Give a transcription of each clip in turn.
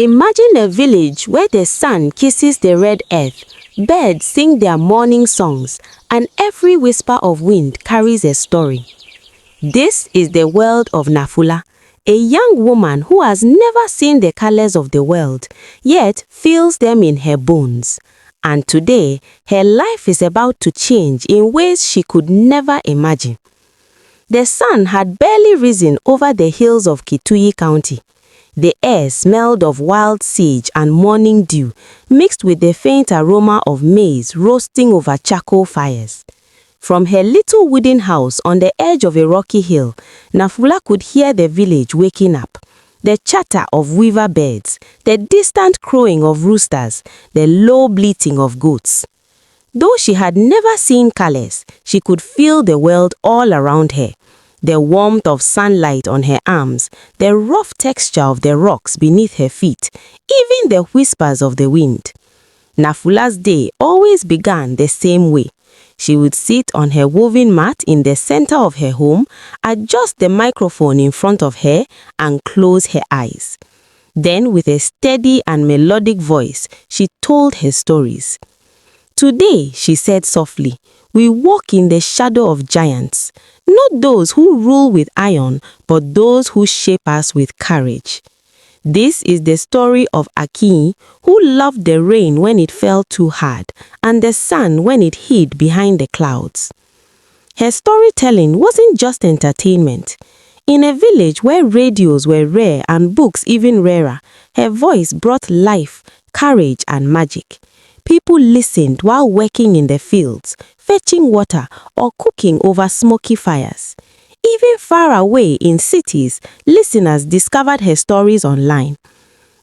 Imagine a village where the sun kisses the red earth, birds sing their morning songs, and every whisper of wind carries a story. This is the world of Nafula, a young woman who has never seen the colors of the world, yet feels them in her bones. And today, her life is about to change in ways she could never imagine. The sun had barely risen over the hills of Kitui County. The air smelled of wild sage and morning dew, mixed with the faint aroma of maize roasting over charcoal fires. From her little wooden house on the edge of a rocky hill, Nafula could hear the village waking up. The chatter of weaver birds, the distant crowing of roosters, the low bleating of goats. Though she had never seen colors, she could feel the world all around her. The warmth of sunlight on her arms, the rough texture of the rocks beneath her feet, even the whispers of the wind. Nafula's day always began the same way. She would sit on her woven mat in the center of her home, adjust the microphone in front of her, and close her eyes. Then, with a steady and melodic voice, she told her stories. "Today," she said softly, "we walk in the shadow of giants, not those who rule with iron, but those who shape us with courage." This is the story of Aki, who loved the rain when it fell too hard, and the sun when it hid behind the clouds. Her storytelling wasn't just entertainment. In a village where radios were rare and books even rarer, her voice brought life, courage, and magic. People listened while working in the fields, fetching water, or cooking over smoky fires. Even far away in cities, listeners discovered her stories online.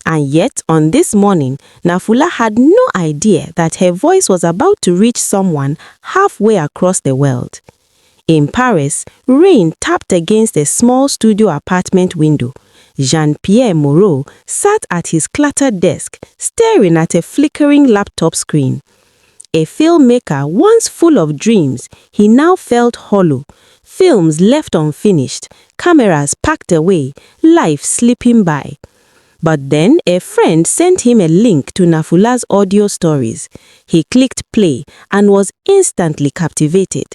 And yet, on this morning, Nafula had no idea that her voice was about to reach someone halfway across the world. In Paris, rain tapped against a small studio apartment window. Jean-Pierre Moreau sat at his cluttered desk, staring at a flickering laptop screen. A filmmaker once full of dreams, he now felt hollow. Films left unfinished, cameras packed away, life slipping by. But then a friend sent him a link to Nafula's audio stories. He clicked play and was instantly captivated.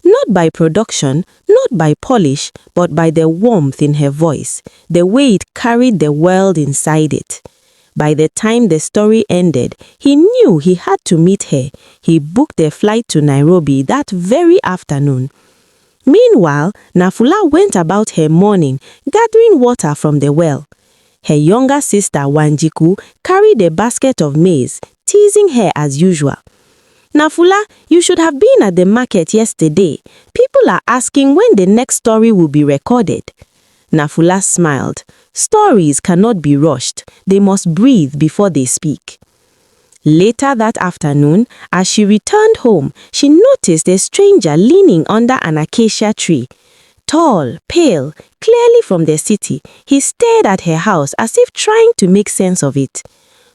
Not by production, not by polish, but by the warmth in her voice, the way it carried the world inside it. By the time the story ended, he knew he had to meet her. He booked a flight to Nairobi that very afternoon. Meanwhile, Nafula went about her morning, gathering water from the well. Her younger sister Wanjiku carried a basket of maize, teasing her as usual. "Nafula, you should have been at the market yesterday. People are asking when the next story will be recorded." Nafula smiled. Stories cannot be rushed. They must breathe before they speak. Later that afternoon, as she returned home, she noticed a stranger leaning under an acacia tree. Tall, pale, clearly from the city, he stared at her house as if trying to make sense of it.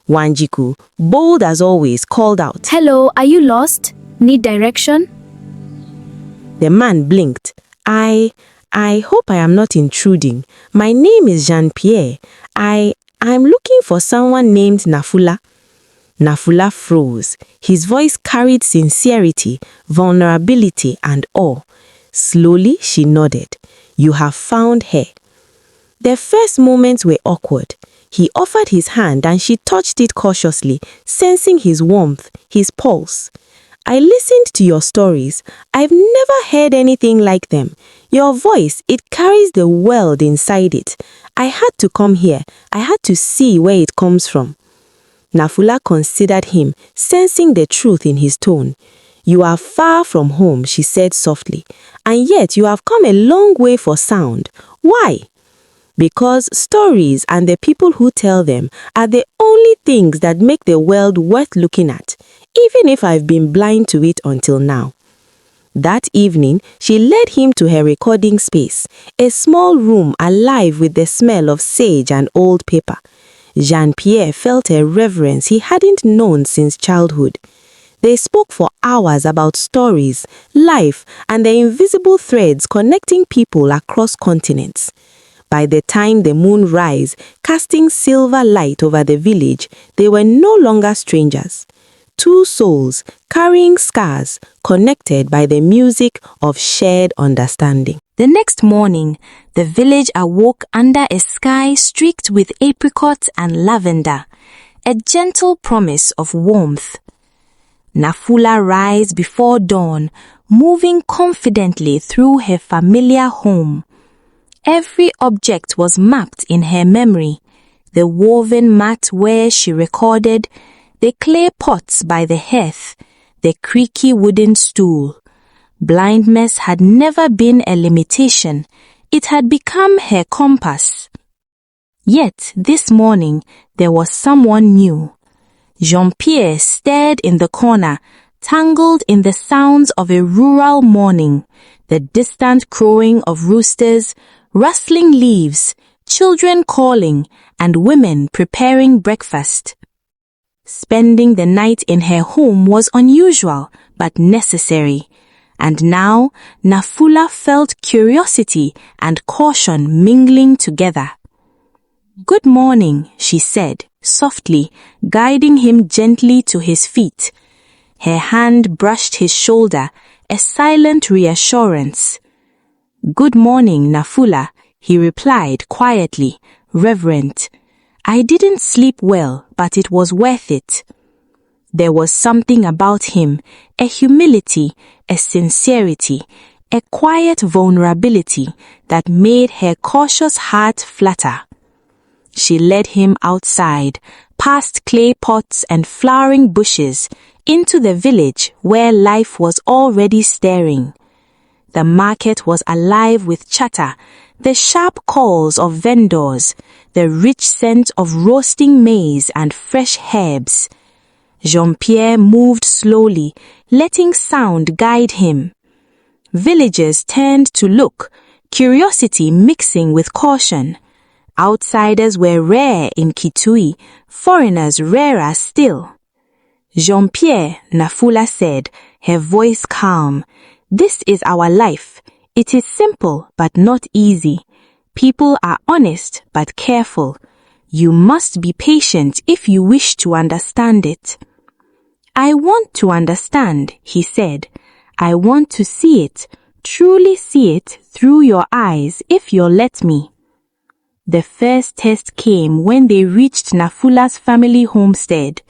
Wanjiku, bold as always, called out, "Hello, are you lost? Need direction?" The man blinked. I hope I am not intruding. My name is Jean-Pierre. I'm looking for someone named Nafula." Nafula froze. His voice carried sincerity, vulnerability, and awe. Slowly, she nodded. "You have found her." The first moments were awkward. He offered his hand and she touched it cautiously, sensing his warmth, his pulse. "I listened to your stories. I've never heard anything like them. Your voice, it carries the world inside it. I had to come here. I had to see where it comes from." Nafula considered him, sensing the truth in his tone. "You are far from home," she said softly, "and yet you have come a long way for sound. Why?" "Because stories and the people who tell them are the only things that make the world worth looking at, even if I've been blind to it until now." That evening, she led him to her recording space, a small room alive with the smell of sage and old paper. Jean-Pierre felt a reverence he hadn't known since childhood. They spoke for hours about stories, life, and the invisible threads connecting people across continents. By the time the moon rose, casting silver light over the village, they were no longer strangers. Two souls carrying scars connected by the music of shared understanding. The next morning, the village awoke under a sky streaked with apricots and lavender, a gentle promise of warmth. Nafula rose before dawn, moving confidently through her familiar home. Every object was mapped in her memory: the woven mat where she recorded, the clay pots by the hearth, the creaky wooden stool. Blindness had never been a limitation. It had become her compass. Yet this morning there was someone new. Jean-Pierre stared in the corner, tangled in the sounds of a rural morning, the distant crowing of roosters, rustling leaves, children calling, and women preparing breakfast. Spending the night in her home was unusual but necessary, and now Nafula felt curiosity and caution mingling together. "Good morning," she said, softly, guiding him gently to his feet. Her hand brushed his shoulder, a silent reassurance. "Good morning, Nafula," he replied quietly, reverent. "I didn't sleep well, but it was worth it." There was something about him, a humility, a sincerity, a quiet vulnerability that made her cautious heart flutter. She led him outside, past clay pots and flowering bushes, into the village where life was already stirring. The market was alive with chatter, the sharp calls of vendors, the rich scent of roasting maize and fresh herbs. Jean-Pierre moved slowly, letting sound guide him. Villagers turned to look, curiosity mixing with caution. Outsiders were rare in Kitui, foreigners rarer still. "Jean-Pierre," Nafula said, her voice calm, "this is our life. It is simple but not easy. People are honest but careful. You must be patient if you wish to understand it." "I want to understand," he said. "I want to see it, truly see it through your eyes if you'll let me." The first test came when they reached Nafula's family homestead.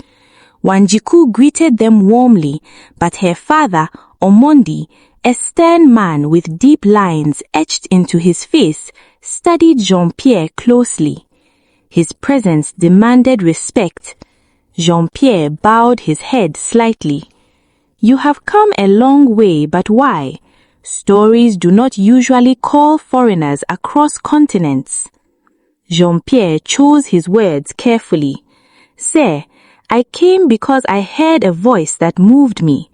Wanjiku greeted them warmly, but her father, Omondi, a stern man with deep lines etched into his face, studied Jean-Pierre closely. His presence demanded respect. Jean-Pierre bowed his head slightly. "You have come a long way, but why? Stories do not usually call foreigners across continents." Jean-Pierre chose his words carefully. "Sir, I came because I heard a voice that moved me.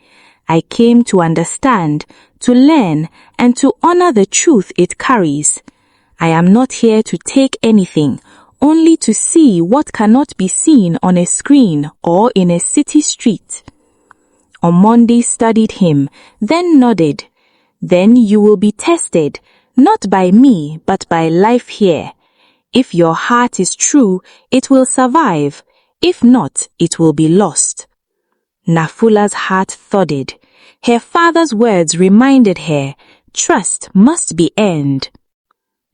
I came to understand, to learn, and to honor the truth it carries. I am not here to take anything, only to see what cannot be seen on a screen or in a city street." Omondi studied him, then nodded. "Then you will be tested, not by me, but by life here. If your heart is true, it will survive. If not, it will be lost." Nafula's heart thudded. Her father's words reminded her, trust must be earned.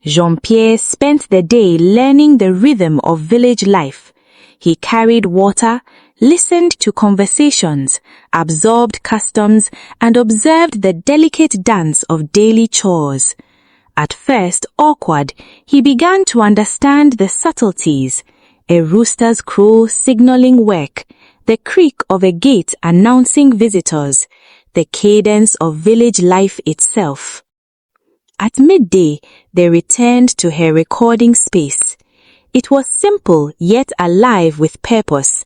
Jean-Pierre spent the day learning the rhythm of village life. He carried water, listened to conversations, absorbed customs, and observed the delicate dance of daily chores. At first awkward, he began to understand the subtleties: a rooster's crow signaling work, the creak of a gate announcing visitors, the cadence of village life itself. At midday, they returned to her recording space. It was simple yet alive with purpose.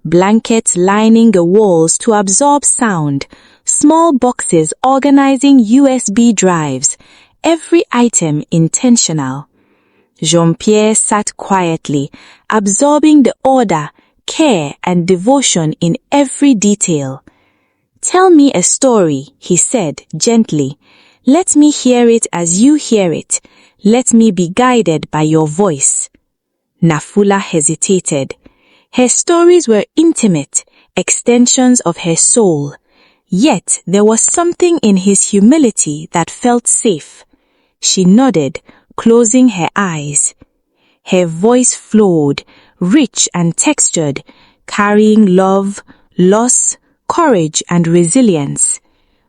Blankets lining the walls to absorb sound, small boxes organizing USB drives, every item intentional. Jean-Pierre sat quietly, absorbing the order, care, and devotion in every detail. "Tell me a story," he said gently. "Let me hear it as you hear it. Let me be guided by your voice. Nafula hesitated. Her stories were intimate, extensions of her soul. Yet there was something in his humility that felt safe. She nodded, closing her eyes. Her voice flowed, rich and textured, carrying love, loss, courage, and resilience.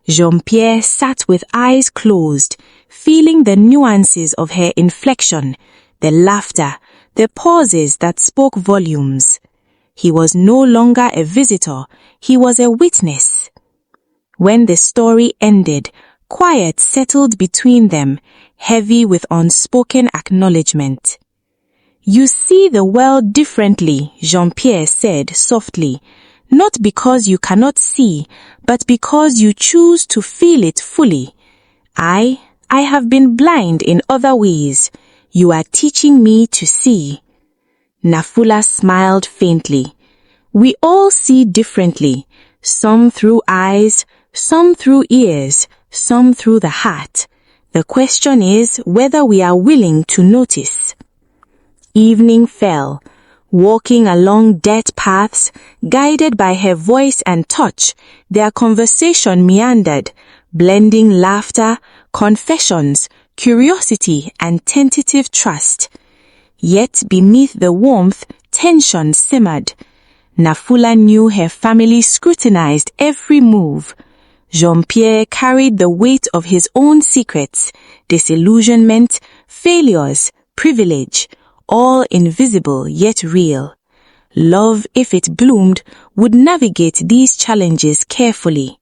Jean-Pierre sat with eyes closed, feeling the nuances of her inflection, the laughter, the pauses that spoke volumes. He was no longer a visitor, he was a witness. When the story ended, quiet settled between them, heavy with unspoken acknowledgement. You see the world differently, Jean-Pierre said softly, not because you cannot see, but because you choose to feel it fully. I have been blind in other ways. You are teaching me to see. Nafula smiled faintly. We all see differently, some through eyes, some through ears, some through the heart. The question is whether we are willing to notice. Evening fell. Walking along dirt paths, guided by her voice and touch, their conversation meandered, blending laughter, confessions, curiosity, and tentative trust. Yet beneath the warmth, tension simmered. Nafula knew her family scrutinized every move. Jean-Pierre carried the weight of his own secrets, disillusionment, failures, privilege, all invisible yet real. Love, if it bloomed, would navigate these challenges carefully.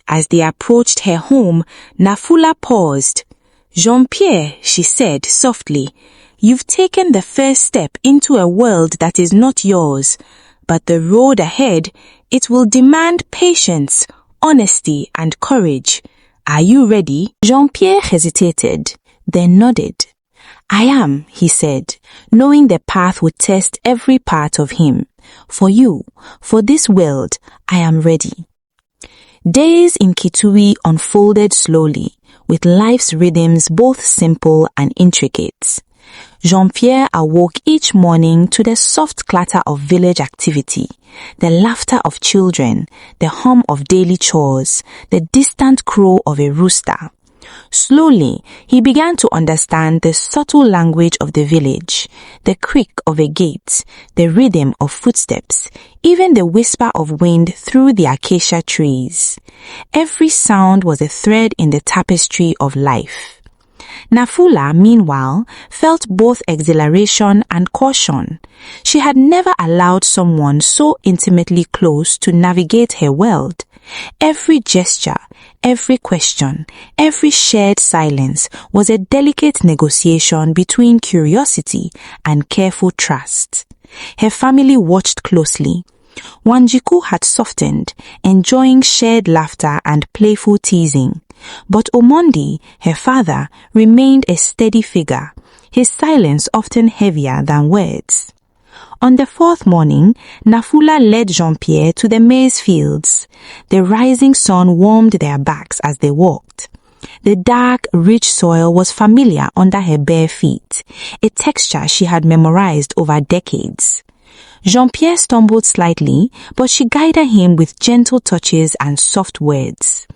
As they approached her home, Nafula paused. Jean-Pierre, she said softly, you've taken the first step into a world that is not yours, but the road ahead, it will demand patience, honesty, and courage. Are you ready? Jean-Pierre hesitated, then nodded. I am, he said, knowing the path would test every part of him. For you, for this world, I am ready. Days in Kitui unfolded slowly, with life's rhythms both simple and intricate. Jean-Pierre awoke each morning to the soft clatter of village activity, the laughter of children, the hum of daily chores, the distant crow of a rooster. Slowly, he began to understand the subtle language of the village, the creak of a gate, the rhythm of footsteps, even the whisper of wind through the acacia trees. Every sound was a thread in the tapestry of life. Nafula, meanwhile, felt both exhilaration and caution. She had never allowed someone so intimately close to navigate her world. Every gesture, every question, every shared silence was a delicate negotiation between curiosity and careful trust. Her family watched closely. Wanjiku had softened, enjoying shared laughter and playful teasing. But Omondi, her father, remained a steady figure, his silence often heavier than words. On the fourth morning, Nafula led Jean-Pierre to the maize fields. The rising sun warmed their backs as they walked. The dark, rich soil was familiar under her bare feet, a texture she had memorized over decades. Jean-Pierre stumbled slightly, but she guided him with gentle touches and soft words.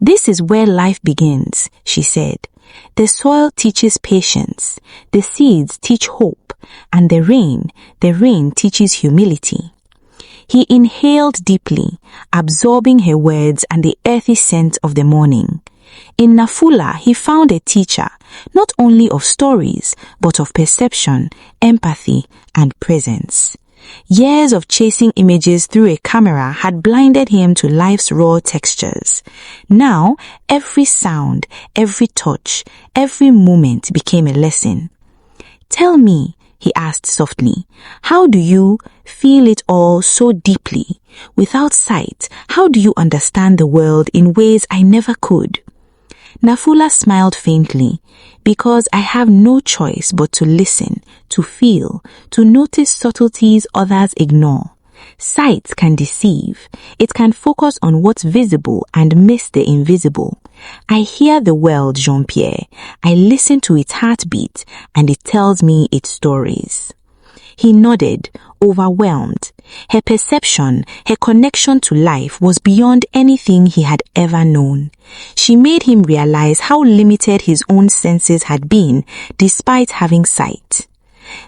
This is where life begins, she said. The soil teaches patience, the seeds teach hope, and the rain teaches humility. He inhaled deeply, absorbing her words and the earthy scent of the morning. In Nafula, he found a teacher, not only of stories, but of perception, empathy, and presence. Years of chasing images through a camera had blinded him to life's raw textures. Now, every sound, every touch, every moment became a lesson. Tell me, he asked softly, how do you feel it all so deeply? Without sight, how do you understand the world in ways I never could? Nafula smiled faintly, because I have no choice but to listen, to feel, to notice subtleties others ignore. Sight can deceive. It can focus on what's visible and miss the invisible. I hear the world, Jean-Pierre. I listen to its heartbeat, and it tells me its stories. He nodded, overwhelmed. Her perception, her connection to life was beyond anything he had ever known. She made him realize how limited his own senses had been despite having sight.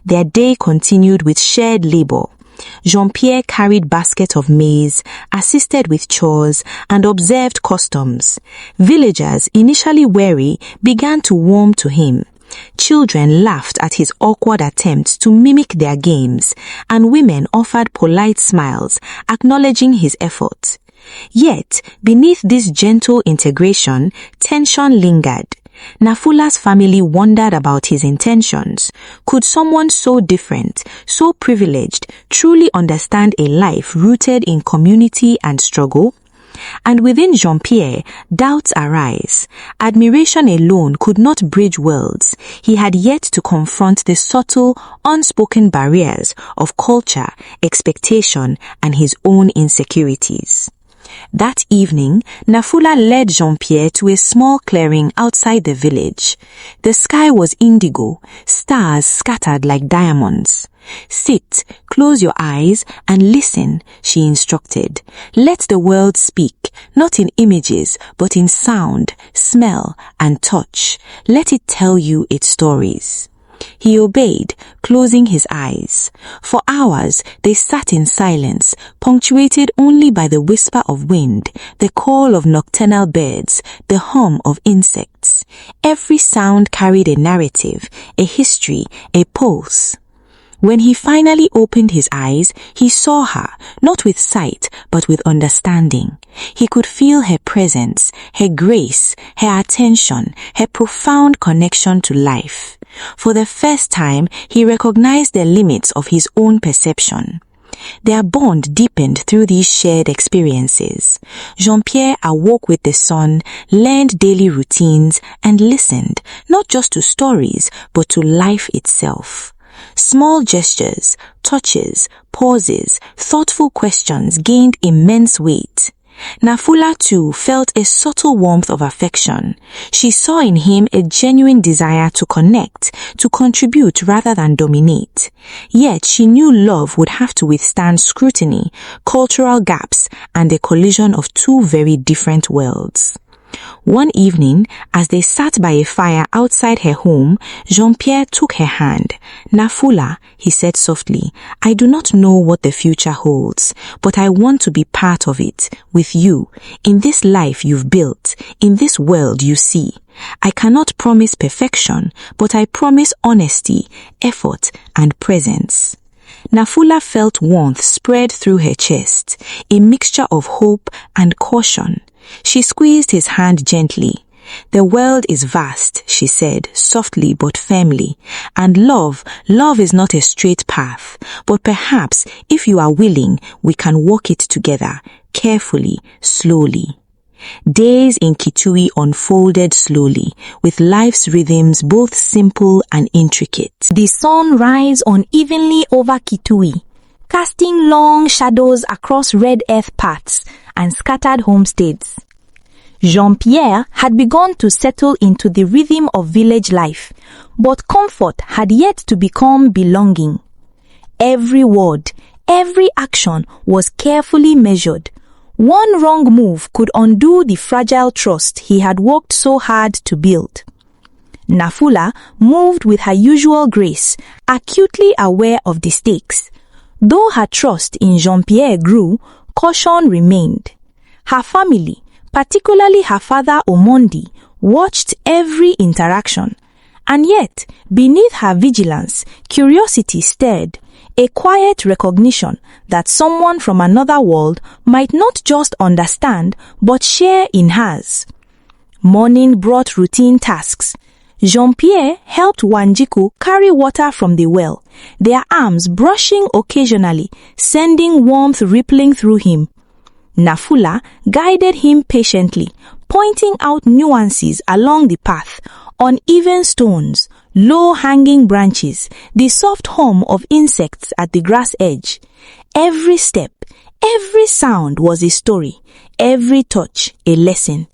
Their day continued with shared labor. Jean-Pierre carried baskets of maize, assisted with chores, and observed customs. Villagers, initially wary, began to warm to him. Children laughed at his awkward attempts to mimic their games, and women offered polite smiles, acknowledging his effort. Yet, beneath this gentle integration, tension lingered. Nafula's family wondered about his intentions. Could someone so different, so privileged, truly understand a life rooted in community and struggle? And within Jean-Pierre, doubts arise. Admiration alone could not bridge worlds. He had yet to confront the subtle, unspoken barriers of culture, expectation, and his own insecurities. That evening, Nafula led Jean-Pierre to a small clearing outside the village. The sky was indigo, stars scattered like diamonds. "Sit, close your eyes, and listen," she instructed. "Let the world speak, not in images, but in sound, smell, and touch. Let it tell you its stories." He obeyed, closing his eyes. For hours, they sat in silence, punctuated only by the whisper of wind, the call of nocturnal birds, the hum of insects. Every sound carried a narrative, a history, a pulse. When he finally opened his eyes, he saw her, not with sight, but with understanding. He could feel her presence, her grace, her attention, her profound connection to life. For the first time, he recognized the limits of his own perception. Their bond deepened through these shared experiences. Jean-Pierre awoke with the sun, learned daily routines, and listened, not just to stories, but to life itself. Small gestures, touches, pauses, thoughtful questions gained immense weight. Nafula too felt a subtle warmth of affection. She saw in him a genuine desire to connect, to contribute rather than dominate. Yet she knew love would have to withstand scrutiny, cultural gaps, and the collision of two very different worlds. One evening, as they sat by a fire outside her home, Jean-Pierre took her hand. "Nafula," he said softly, "I do not know what the future holds, but I want to be part of it, with you, in this life you've built, in this world you see. I cannot promise perfection, but I promise honesty, effort, and presence." Nafula felt warmth spread through her chest, a mixture of hope and caution. She squeezed his hand gently. "The world is vast," she said, softly but firmly, "and love is not a straight path, but perhaps, if you are willing, we can walk it together, carefully, slowly." Days in Kitui unfolded slowly, with life's rhythms both simple and intricate. The sun rose unevenly over Kitui, casting long shadows across red earth paths and scattered homesteads. Jean-Pierre had begun to settle into the rhythm of village life, but comfort had yet to become belonging. Every word, every action was carefully measured. One wrong move could undo the fragile trust he had worked so hard to build. Nafula moved with her usual grace, acutely aware of the stakes. Though her trust in Jean-Pierre grew, caution remained. Her family, particularly her father Omondi, watched every interaction. And yet, beneath her vigilance, curiosity stirred, a quiet recognition that someone from another world might not just understand, but share in hers. Morning brought routine tasks. Jean-Pierre helped Wanjiku carry water from the well, their arms brushing occasionally, sending warmth rippling through him. Nafula guided him patiently, pointing out nuances along the path, uneven stones, low-hanging branches, the soft hum of insects at the grass edge. Every step, every sound was a story, every touch a lesson.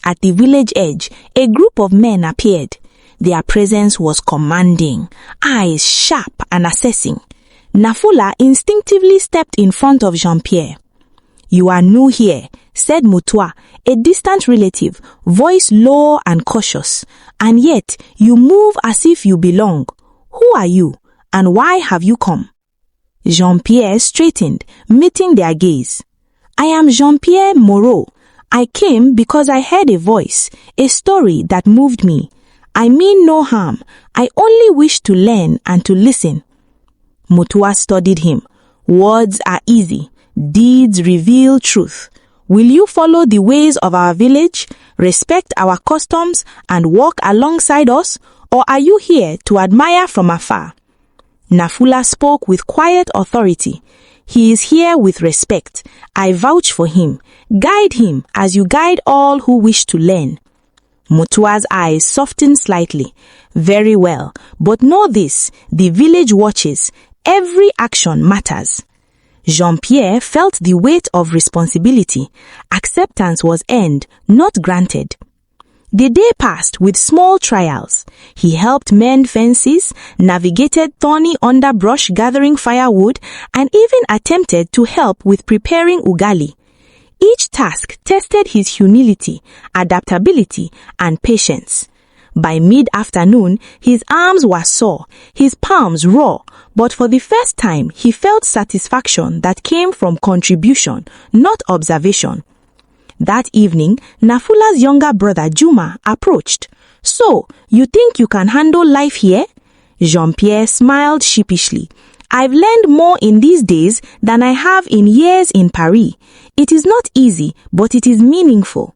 At the village edge, a group of men appeared. Their presence was commanding, eyes sharp and assessing. Nafula instinctively stepped in front of Jean-Pierre. "You are new here," said Mutua, a distant relative, voice low and cautious. "And yet you move as if you belong. Who are you, and why have you come?" Jean-Pierre straightened, meeting their gaze. "I am Jean-Pierre Moreau. I came because I heard a voice, a story that moved me. I mean no harm. I only wish to learn and to listen." Mutua studied him. "Words are easy. Deeds reveal truth. Will you follow the ways of our village, respect our customs, and walk alongside us, or are you here to admire from afar?" Nafula spoke with quiet authority. "He is here with respect. I vouch for him. Guide him as you guide all who wish to learn." Mutua's eyes softened slightly. "Very well, but know this, the village watches. Every action matters." Jean-Pierre felt the weight of responsibility. Acceptance was earned, not granted. The day passed with small trials. He helped mend fences, navigated thorny underbrush gathering firewood, and even attempted to help with preparing ugali. Each task tested his humility, adaptability, and patience. By mid-afternoon, his arms were sore, his palms raw, but for the first time he felt satisfaction that came from contribution, not observation. That evening, Nafula's younger brother Juma approached. "So, you think you can handle life here?" Jean-Pierre smiled sheepishly. "I've learned more in these days than I have in years in Paris. It is not easy, but it is meaningful."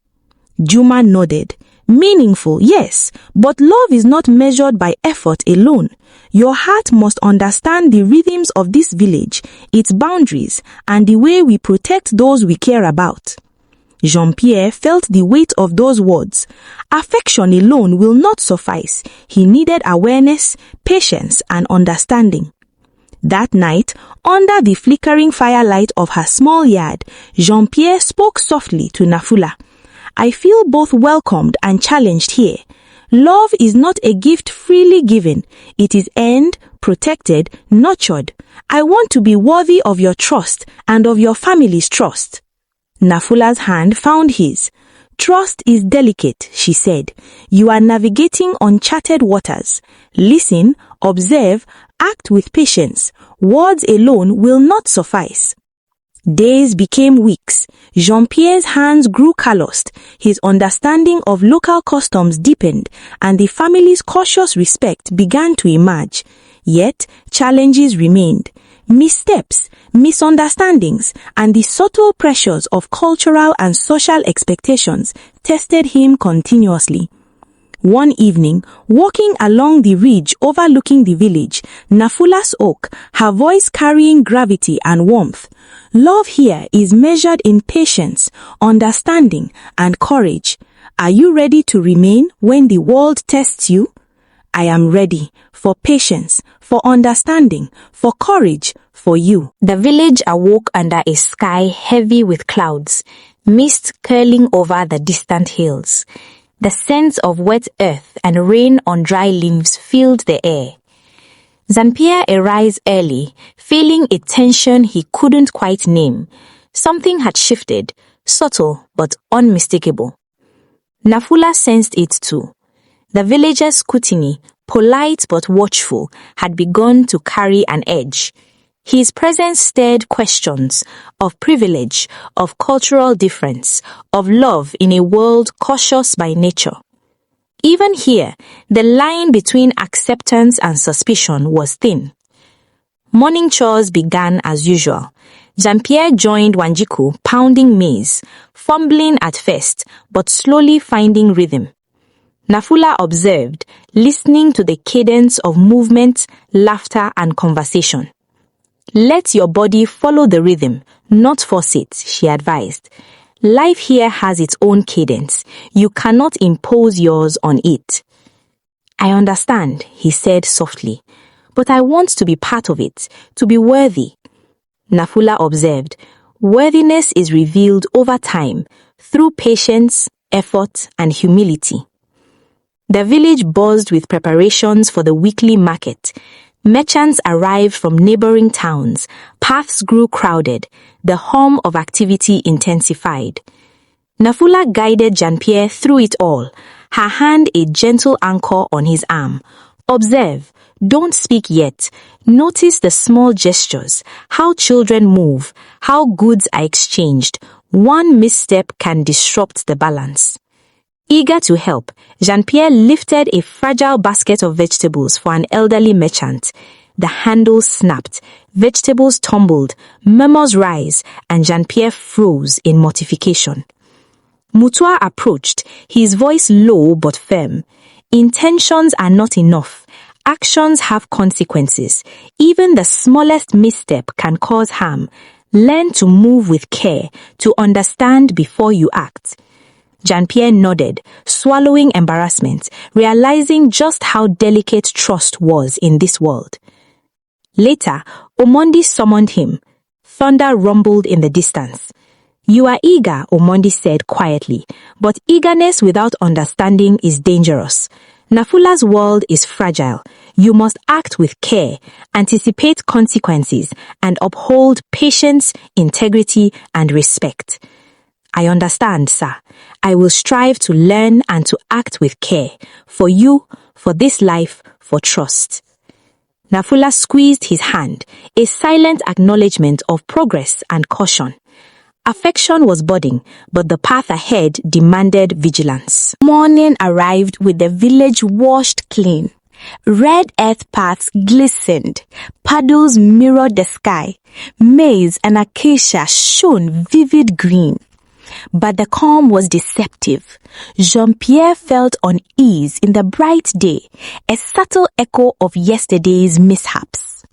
Juma nodded. "Meaningful, yes, but love is not measured by effort alone. Your heart must understand the rhythms of this village, its boundaries, and the way we protect those we care about." Jean-Pierre felt the weight of those words. Affection alone will not suffice. He needed awareness, patience, and understanding. That night, under the flickering firelight of her small yard, Jean-Pierre spoke softly to Nafula. "I feel both welcomed and challenged here. Love is not a gift freely given. It is earned, protected, nurtured. I want to be worthy of your trust and of your family's trust." Nafula's hand found his. "Trust is delicate," she said. "You are navigating uncharted waters. Listen, observe, act with patience. Words alone will not suffice." Days became weeks. Jean-Pierre's hands grew calloused. His understanding of local customs deepened, and the family's cautious respect began to emerge. Yet, challenges remained. Missteps, misunderstandings, and the subtle pressures of cultural and social expectations tested him continuously. One evening, walking along the ridge overlooking the village, Nafula spoke, her voice carrying gravity and warmth. "Love here is measured in patience, understanding, and courage. Are you ready to remain when the world tests you?" "I am ready, for patience, for understanding, for courage, for you." The village awoke under a sky heavy with clouds, mist curling over the distant hills. The scent of wet earth and rain on dry leaves filled the air. Jean-Pierre arose early, feeling a tension he couldn't quite name. Something had shifted, subtle but unmistakable. Nafula sensed it too. The villagers' scrutiny, polite but watchful, had begun to carry an edge. His presence stirred questions of privilege, of cultural difference, of love in a world cautious by nature. Even here, the line between acceptance and suspicion was thin. Morning chores began as usual. Jean-Pierre joined Wanjiku pounding maize, fumbling at first, but slowly finding rhythm. Nafula observed, listening to the cadence of movement, laughter, and conversation. "Let your body follow the rhythm, not force it," she advised. "Life here has its own cadence. You cannot impose yours on it." I understand, he said softly, but I want to be part of it, to be worthy. Nafula observed, worthiness is revealed over time through patience, effort, and humility. The village buzzed with preparations for the weekly market. Merchants arrived from neighboring towns, paths grew crowded, the hum of activity intensified. Nafula guided Jean-Pierre through it all, her hand a gentle anchor on his arm. Observe, don't speak yet. Notice the small gestures, how children move, how goods are exchanged. One misstep can disrupt the balance. Eager to help, Jean-Pierre lifted a fragile basket of vegetables for an elderly merchant. The handle snapped, vegetables tumbled, murmurs rise, and Jean-Pierre froze in mortification. Mutua approached, his voice low but firm. Intentions are not enough. Actions have consequences. Even the smallest misstep can cause harm. Learn to move with care, to understand before you act. Jean-Pierre nodded, swallowing embarrassment, realizing just how delicate trust was in this world. Later, Omondi summoned him. Thunder rumbled in the distance. You are eager, Omondi said quietly, but eagerness without understanding is dangerous. Nafula's world is fragile. You must act with care, anticipate consequences, and uphold patience, integrity, and respect. I understand, sir. I will strive to learn and to act with care. For you, for this life, for trust. Nafula squeezed his hand, a silent acknowledgement of progress and caution. Affection was budding, but the path ahead demanded vigilance. Morning arrived with the village washed clean. Red earth paths glistened, puddles mirrored the sky, maize and acacia shone vivid green. But the calm was deceptive. Jean-Pierre felt unease in the bright day, a subtle echo of yesterday's mishaps.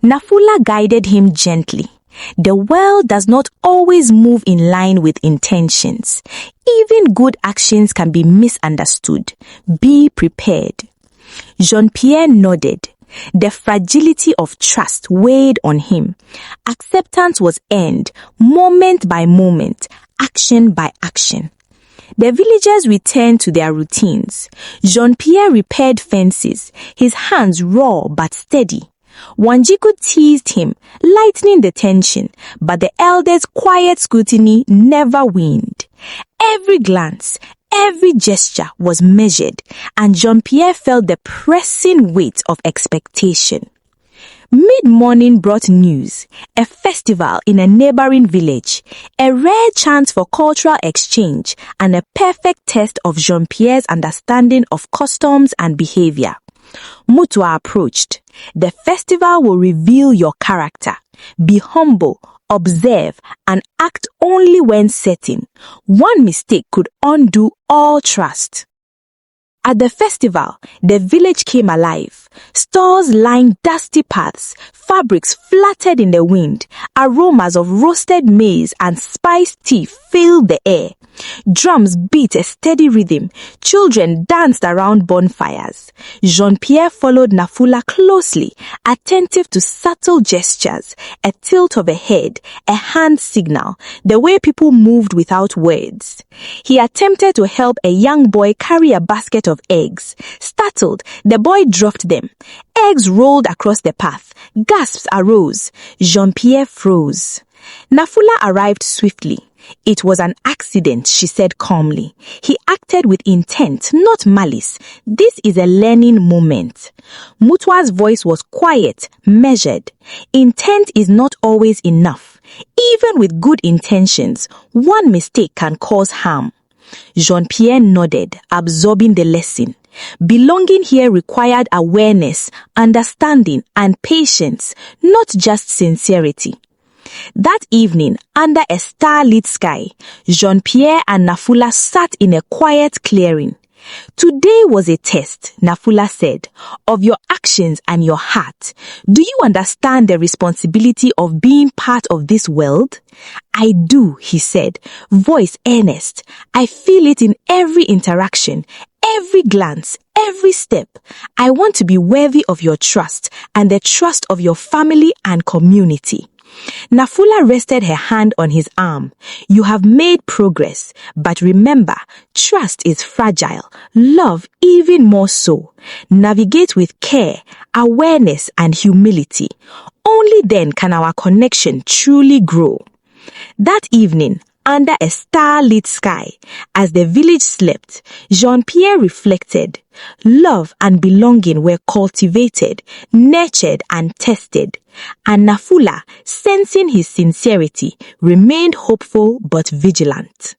Nafula guided him gently. The world does not always move in line with intentions. Even good actions can be misunderstood. Be prepared. Jean-Pierre nodded. The fragility of trust weighed on him. Acceptance was earned, moment by moment, action by action. The villagers returned to their routines. Jean-Pierre repaired fences, his hands raw but steady. Wanjiku teased him, lightening the tension, but the elders' quiet scrutiny never waned. Every glance, every gesture was measured, and Jean-Pierre felt the pressing weight of expectation. Mid-morning brought news, a festival in a neighboring village, a rare chance for cultural exchange, and a perfect test of Jean-Pierre's understanding of customs and behavior. Mutua approached. The festival will reveal your character. Be humble, observe, and act only when certain. One mistake could undo all trust. At the festival, the village came alive. Stores lined dusty paths, fabrics fluttered in the wind, aromas of roasted maize and spiced tea filled the air. Drums beat a steady rhythm. Children danced around bonfires. Jean-Pierre followed Nafula closely, attentive to subtle gestures, a tilt of a head, a hand signal, the way people moved without words. He attempted to help a young boy carry a basket of eggs. Startled, the boy dropped them. Eggs rolled across the path. Gasps arose. Jean-Pierre froze. Nafula arrived swiftly. It was an accident, she said calmly. He acted with intent, not malice. This is a learning moment. Mutua's voice was quiet, measured. Intent is not always enough. Even with good intentions, one mistake can cause harm. Jean-Pierre nodded, absorbing the lesson. Belonging here required awareness, understanding, and patience, not just sincerity. That evening, under a star-lit sky, Jean-Pierre and Nafula sat in a quiet clearing. Today was a test, Nafula said, of your actions and your heart. Do you understand the responsibility of being part of this world? I do, he said, voice earnest. I feel it in every interaction, every glance, every step. I want to be worthy of your trust and the trust of your family and community. Nafula rested her hand on his arm. You have made progress, but remember, trust is fragile, love even more so. Navigate with care, awareness, and humility. Only then can our connection truly grow. That evening, under a star-lit sky, as the village slept, Jean-Pierre reflected. Love and belonging were cultivated, nurtured, and tested. And Nafula, sensing his sincerity, remained hopeful but vigilant.